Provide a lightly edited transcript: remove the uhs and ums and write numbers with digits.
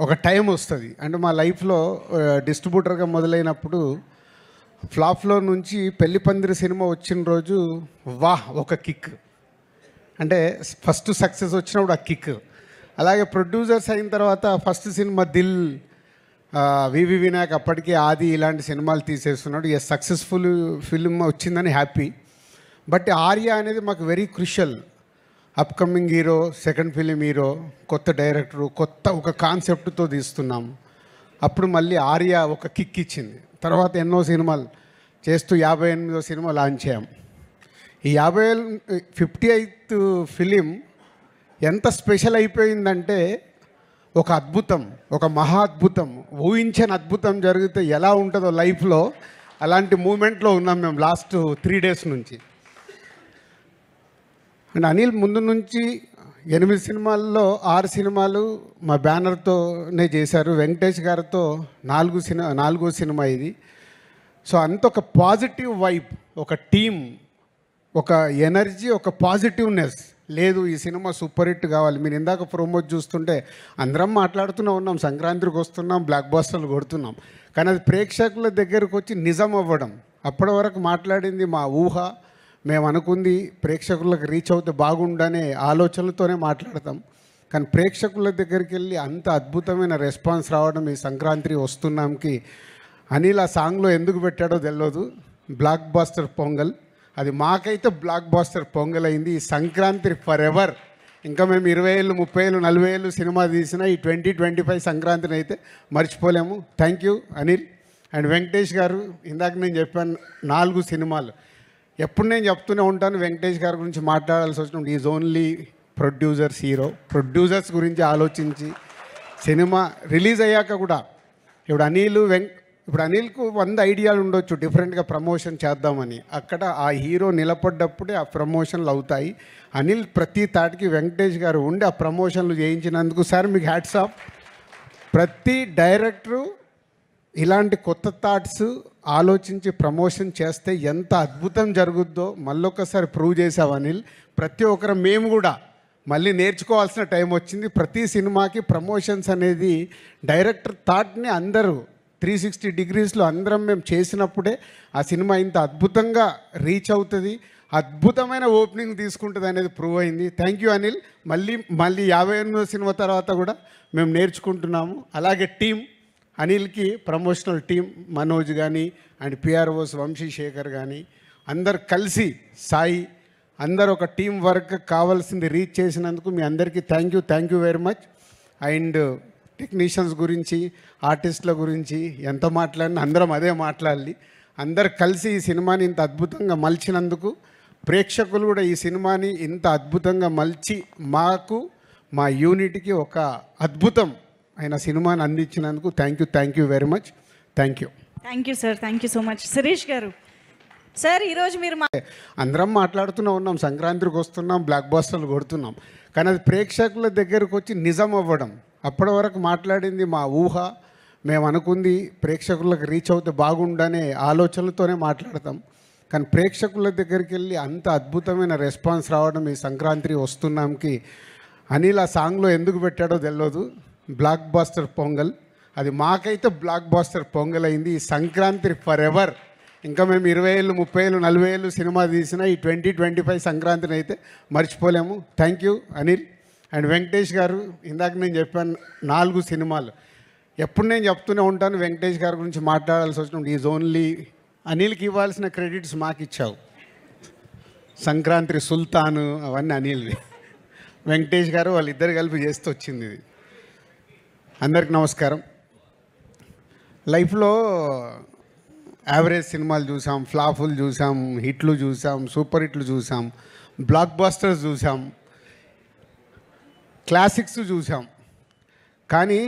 ఒక టైం వస్తుంది అంటే మా లైఫ్లో డిస్ట్రిబ్యూటర్గా మొదలైనప్పుడు ఫ్లాప్లో నుంచి పెళ్లి పందిరి సినిమా వచ్చిన రోజు ఒక కిక్ అంటే ఫస్ట్ సక్సెస్ వచ్చినప్పుడు ఆ కిక్. అలాగే ప్రొడ్యూసర్స్ అయిన తర్వాత ఫస్ట్ సినిమా దిల్ వివి వినాయక్ అప్పటికి ఆది ఇలాంటి సినిమాలు తీసేస్తున్నాడు. సక్సెస్ఫుల్ ఫిల్మ్ వచ్చిందని హ్యాపీ. బట్ ఆర్య అనేది మాకు very crucial. Upcoming hero, second film hero, కొత్త డైరెక్టరు, కొత్త ఒక కాన్సెప్ట్తో తీస్తున్నాం. అప్పుడు మళ్ళీ ఆర్య ఒక కిక్ ఇచ్చింది. తర్వాత ఎన్నో సినిమాలు చేస్తూ 58వ సినిమా లాంచ్ చేయం. ఈ 58th ఫిలిం ఎంత స్పెషల్ అయిపోయిందంటే ఒక అద్భుతం, ఒక మహా అద్భుతం, ఊహించని అద్భుతం జరిగితే ఎలా ఉంటుందో లైఫ్లో అలాంటి మూమెంట్లో ఉన్నాం మేము లాస్ట్ 3 days నుంచి. అండ్ అనిల్ ముందు నుంచి 8 సినిమాల్లో 6 సినిమాలు మా బ్యానర్తోనే చేశారు. వెంకటేష్ గారితో 4వ సినిమా ఇది. సో అంత ఒక పాజిటివ్ వైబ్, ఒక టీమ్, ఒక ఎనర్జీ, ఒక పాజిటివ్నెస్. లేదు ఈ సినిమా సూపర్ హిట్ కావాలి. మీరు ఇందాక ప్రోమోట్ చూస్తుంటే అందరం మాట్లాడుతూనే ఉన్నాం, సంక్రాంతికి వస్తున్నాం, బ్లాక్ బాస్టర్లు కొడుతున్నాం. కానీ అది ప్రేక్షకుల దగ్గరకు వచ్చి నిజం అవ్వడం. అప్పటి వరకు మాట్లాడింది మా ఊహ, మేము అనుకుంది ప్రేక్షకులకు రీచ్ అవుతే బాగుండనే ఆలోచనలతోనే మాట్లాడతాం. కానీ ప్రేక్షకుల దగ్గరికి వెళ్ళి అంత అద్భుతమైన రెస్పాన్స్ రావడం ఈ సంక్రాంతి వస్తున్నాంకి అనిల్ ఆ సాంగ్లో ఎందుకు పెట్టాడో తెలియదు. బ్లాక్ బాస్టర్ పొంగల్, అది మాకైతే బ్లాక్ బాస్టర్ పొంగల్ అయింది. ఈ సంక్రాంతి ఫర్ ఎవర్. ఇంకా మేము 20 ఏళ్ళు, 30 ఏళ్ళు, 40 ఏళ్ళు సినిమా తీసినా ఈ 2025 సంక్రాంతిని అయితే మర్చిపోలేము. Thank you Anil. And Venkatesh గారు, ఇందాక నేను చెప్పాను 4 సినిమాలు. ఎప్పుడు నేను చెప్తూనే ఉంటాను వెంకటేష్ గారి గురించి మాట్లాడాల్సి వచ్చినప్పుడు is only producers hero. Producers గురించి ఆలోచించి సినిమా రిలీజ్ అయ్యాక కూడా ఇప్పుడు అనిల్కు 100 ఐడియాలు ఉండొచ్చు డిఫరెంట్గా ప్రమోషన్ చేద్దామని. అక్కడ ఆ హీరో నిలబడ్డప్పుడే ఆ ప్రమోషన్లు అవుతాయి. అనిల్ ప్రతి తాటికి వెంకటేష్ గారు ఉండి ఆ ప్రమోషన్లు చేయించినందుకు సార్ మీకు హ్యాట్స్ ఆఫ్. ప్రతి డైరెక్టరు ఇలాంటి కొత్త థాట్స్ ఆలోచించి ప్రమోషన్ చేస్తే ఎంత అద్భుతం జరుగుద్దో మళ్ళొకసారి ప్రూవ్ చేసావు అనిల్. ప్రతి ఒక్కరు మేము కూడా మళ్ళీ నేర్చుకోవాల్సిన టైం వచ్చింది. ప్రతి సినిమాకి ప్రమోషన్స్ అనేది డైరెక్టర్ థాట్ని అందరూ 360 degreesలో అందరం మేము చేసినప్పుడే ఆ సినిమా ఇంత అద్భుతంగా రీచ్ అవుతుంది, అద్భుతమైన ఓపెనింగ్ తీసుకుంటుంది అనేది ప్రూవ్ అయింది. Thank you Anil. మళ్ళీ 58వ సినిమా తర్వాత కూడా మేము నేర్చుకుంటున్నాము. అలాగే టీం అనిల్కి ప్రమోషనల్ టీం మనోజ్ కానీ అండ్ పిఆర్ఓస్ వంశీశేఖర్ కానీ అందరు కలిసి సాయి అందరు ఒక టీం వర్క్ కావాల్సింది రీచ్ చేసినందుకు మీ అందరికీ thank you very much. And technicians గురించి, ఆర్టిస్టుల గురించి ఎంత మాట్లాడినా అందరం అదే మాట్లాడాలి. అందరు కలిసి ఈ సినిమాని ఇంత అద్భుతంగా మలిచినందుకు, ప్రేక్షకులు కూడా ఈ సినిమాని ఇంత అద్భుతంగా మలిచి మాకు మా యూనిట్కి ఒక అద్భుతం అయిన సినిమాని అందించినందుకు thank you very much. Thank you sir. Thank you so much. Shirish గారు సార్, ఈరోజు మీరు అందరం మాట్లాడుతూనే ఉన్నాం, సంక్రాంతికి వస్తున్నాం, బ్లాక్ బాస్టర్లు కొడుతున్నాం. కానీ అది ప్రేక్షకుల దగ్గరకు వచ్చి నిజం అవ్వడం. అప్పటి వరకు మాట్లాడింది మా ఊహ, మేము అనుకుంది ప్రేక్షకులకు రీచ్ అవుతే బాగుండనే ఆలోచనలతోనే మాట్లాడతాం. కానీ ప్రేక్షకుల దగ్గరికి వెళ్ళి అంత అద్భుతమైన రెస్పాన్స్ రావడం ఈ సంక్రాంతి వస్తున్నాంకి అనిల్ ఆ సాంగ్లో ఎందుకు పెట్టాడో తెలియదు. బ్లాక్ బాస్టర్ పొంగల్, అది మాకైతే బ్లాక్ బాస్టర్ పొంగల్ అయింది. ఈ సంక్రాంతి ఫర్ ఎవర్. ఇంకా మేము 20 ఏళ్ళు, 30 ఏళ్ళు, 40 ఏళ్ళు సినిమా తీసినా ఈ 2025 సంక్రాంతిని అయితే మర్చిపోలేము. Thank you Anil. And Venkatesh గారు, ఇందాక నేను చెప్పాను 4 సినిమాలు. ఎప్పుడు నేను చెప్తూనే ఉంటాను వెంకటేష్ గారి గురించి మాట్లాడాల్సి వచ్చినప్పుడు ఈజ్ ఓన్లీ అనిల్కి ఇవ్వాల్సిన క్రెడిట్స్ మాకు ఇచ్చావు. సంక్రాంతి సుల్తాను అవన్నీ అనిల్వి. వెంకటేష్ గారు వాళ్ళిద్దరు కలిపి చేస్తూ వచ్చింది ఇది. అందరికి నమస్కారం. లైఫ్లో యావరేజ్ సినిమాలు చూసాం, ఫ్లాపులు చూసాం, హిట్లు చూసాం, సూపర్ హిట్లు చూసాం, బ్లాక్ బాస్టర్స్ చూసాం, క్లాసిక్స్ చూసాం. కానీ